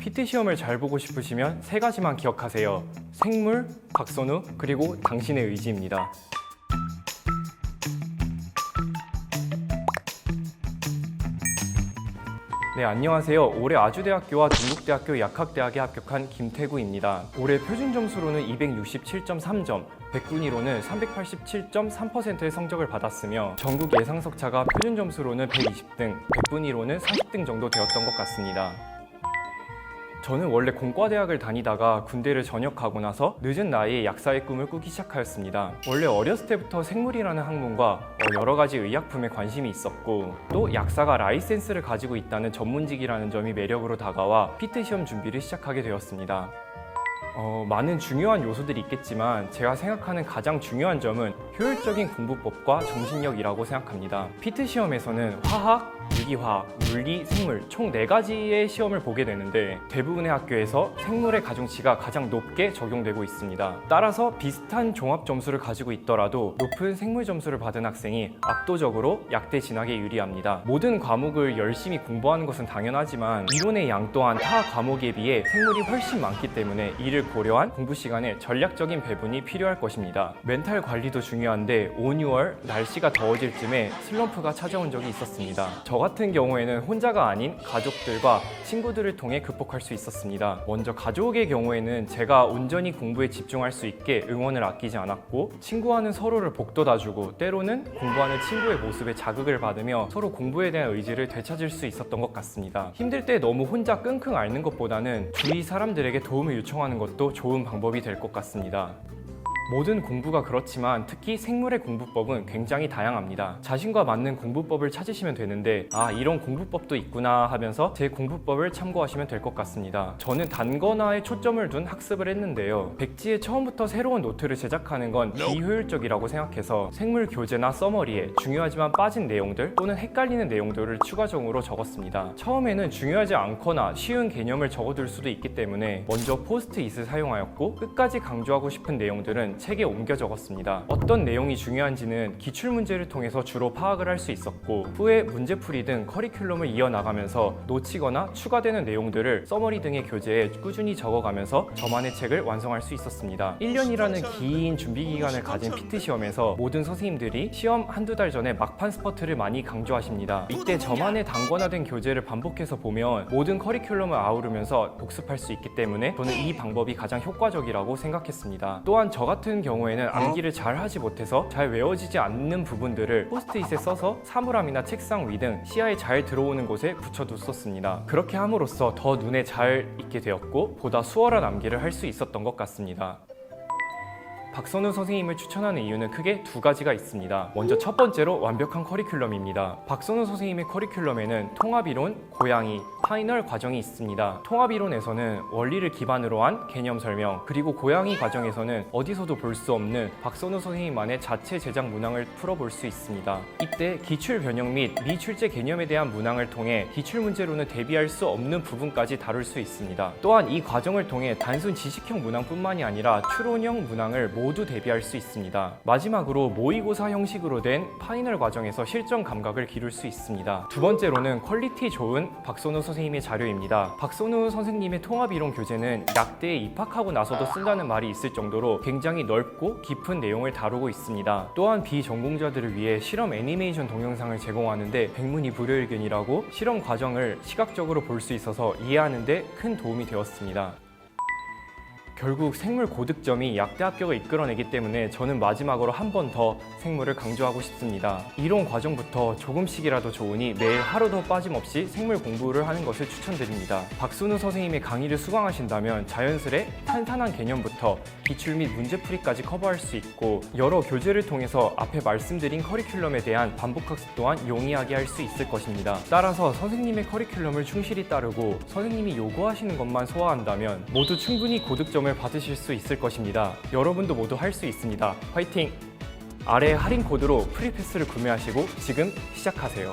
PT 시험을 잘 보고 싶으시면 세 가지만 기억하세요. 생물, 박선우, 그리고 당신의 의지입니다. 네, 안녕하세요. 올해 아주대학교와 동국대학교 약학대학에 합격한 김태구입니다. 올해 표준 점수로는 267.3점, 백분위로는 387.3%의 성적을 받았으며 전국 예상 석차가 표준 점수로는 120등, 백분위로는 40등 정도 되었던 것 같습니다. 저는 원래 공과대학을 다니다가 군대를 전역하고 나서 늦은 나이에 약사의 꿈을 꾸기 시작하였습니다. 원래 어렸을 때부터 생물이라는 학문과 여러 가지 의약품에 관심이 있었고 또 약사가 라이센스를 가지고 있다는 전문직이라는 점이 매력으로 다가와 PT 시험 준비를 시작하게 되었습니다. 많은 중요한 요소들이 있겠지만 제가 생각하는 가장 중요한 점은 효율적인 공부법과 정신력이라고 생각합니다. PT 시험에서는 화학, 유기화학, 물리, 생물 총 4가지의 시험을 보게 되는데 대부분의 학교에서 생물의 가중치가 가장 높게 적용되고 있습니다. 따라서 비슷한 종합 점수를 가지고 있더라도 높은 생물 점수를 받은 학생이 압도적으로 약대 진학에 유리합니다. 모든 과목을 열심히 공부하는 것은 당연하지만 이론의 양 또한 타 과목에 비해 생물이 훨씬 많기 때문에 이를 고려한 공부 시간에 전략적인 배분이 필요할 것입니다. 멘탈 관리도 중요한데 5, 6월 날씨가 더워질 쯤에 슬럼프가 찾아온 적이 있었습니다. 저 같은 경우에는 혼자가 아닌 가족들과 친구들을 통해 극복할 수 있었습니다. 먼저 가족의 경우에는 제가 온전히 공부에 집중할 수 있게 응원을 아끼지 않았고 친구와는 서로를 복돋아주고 때로는 공부하는 친구의 모습에 자극을 받으며 서로 공부에 대한 의지를 되찾을 수 있었던 것 같습니다. 힘들 때 너무 혼자 끙끙 앓는 것보다는 주위 사람들에게 도움을 요청하는 것도 좋은 방법이 될 것 같습니다. 모든 공부가 그렇지만 특히 생물의 공부법은 굉장히 다양합니다. 자신과 맞는 공부법을 찾으시면 되는데 이런 공부법도 있구나 하면서 제 공부법을 참고하시면 될 것 같습니다. 저는 단권화에 초점을 둔 학습을 했는데요. 백지에 처음부터 새로운 노트를 제작하는 건 비효율적이라고 생각해서 생물 교재나 서머리에 중요하지만 빠진 내용들 또는 헷갈리는 내용들을 추가적으로 적었습니다. 처음에는 중요하지 않거나 쉬운 개념을 적어둘 수도 있기 때문에 먼저 포스트잇을 사용하였고 끝까지 강조하고 싶은 내용들은 책에 옮겨 적었습니다. 어떤 내용이 중요한지는 기출문제를 통해서 주로 파악을 할 수 있었고 후에 문제풀이 등 커리큘럼을 이어나가면서 놓치거나 추가되는 내용들을 서머리 등의 교재에 꾸준히 적어가면서 저만의 책을 완성할 수 있었습니다. 1년이라는 긴 준비 기간을 가진 PT 시험에서 모든 선생님들이 시험 한두 달 전에 막판 스퍼트를 많이 강조하십니다. 이때 저만의 단권화된 교재를 반복해서 보면 모든 커리큘럼을 아우르면서 복습할 수 있기 때문에 저는 이 방법이 가장 효과적이라고 생각했습니다. 또한 저 같은 경우에는 암기를 잘 하지 못해서 잘 외워지지 않는 부분들을 포스트잇에 써서 사물함이나 책상 위 등 시야에 잘 들어오는 곳에 붙여뒀었습니다. 그렇게 함으로써 더 눈에 잘 익게 되었고 보다 수월한 암기를 할 수 있었던 것 같습니다. 박선우 선생님을 추천하는 이유는 크게 2가지가 있습니다. 먼저 첫 번째로 완벽한 커리큘럼입니다. 박선우 선생님의 커리큘럼에는 통합이론, 고양이, 파이널 과정이 있습니다. 통합이론에서는 원리를 기반으로 한 개념 설명, 그리고 고양이 과정에서는 어디서도 볼 수 없는 박선우 선생님만의 자체 제작 문항을 풀어볼 수 있습니다. 이때 기출 변형 및 미출제 개념에 대한 문항을 통해 기출문제로는 대비할 수 없는 부분까지 다룰 수 있습니다. 또한 이 과정을 통해 단순 지식형 문항뿐만이 아니라 추론형 문항을 모두 대비할 수 있습니다. 마지막으로 모의고사 형식으로 된 파이널 과정에서 실전 감각을 기를 수 있습니다. 두 번째로는 퀄리티 좋은 박선우 선생님의 자료입니다. 박선우 선생님의 통합이론 교재는 약대에 입학하고 나서도 쓴다는 말이 있을 정도로 굉장히 넓고 깊은 내용을 다루고 있습니다. 또한 비전공자들을 위해 실험 애니메이션 동영상을 제공하는데 백문이불여일견이라고 실험 과정을 시각적으로 볼 수 있어서 이해하는 데 큰 도움이 되었습니다. 결국 생물 고득점이 약대 합격을 이끌어내기 때문에 저는 마지막으로 한 번 더 생물을 강조하고 싶습니다. 이론 과정부터 조금씩이라도 좋으니 매일 하루도 빠짐없이 생물 공부를 하는 것을 추천드립니다. 박선우 선생님의 강의를 수강하신다면 자연스레 탄탄한 개념부터 기출 및 문제풀이까지 커버할 수 있고 여러 교재를 통해서 앞에 말씀드린 커리큘럼에 대한 반복학습 또한 용이하게 할 수 있을 것입니다. 따라서 선생님의 커리큘럼을 충실히 따르고 선생님이 요구하시는 것만 소화한다면 모두 충분히 고득점을 받으실 수 있을 것입니다. 여러분도 모두 할 수 있습니다. 화이팅! 아래 할인 코드로 프리패스를 구매하시고 지금 시작하세요.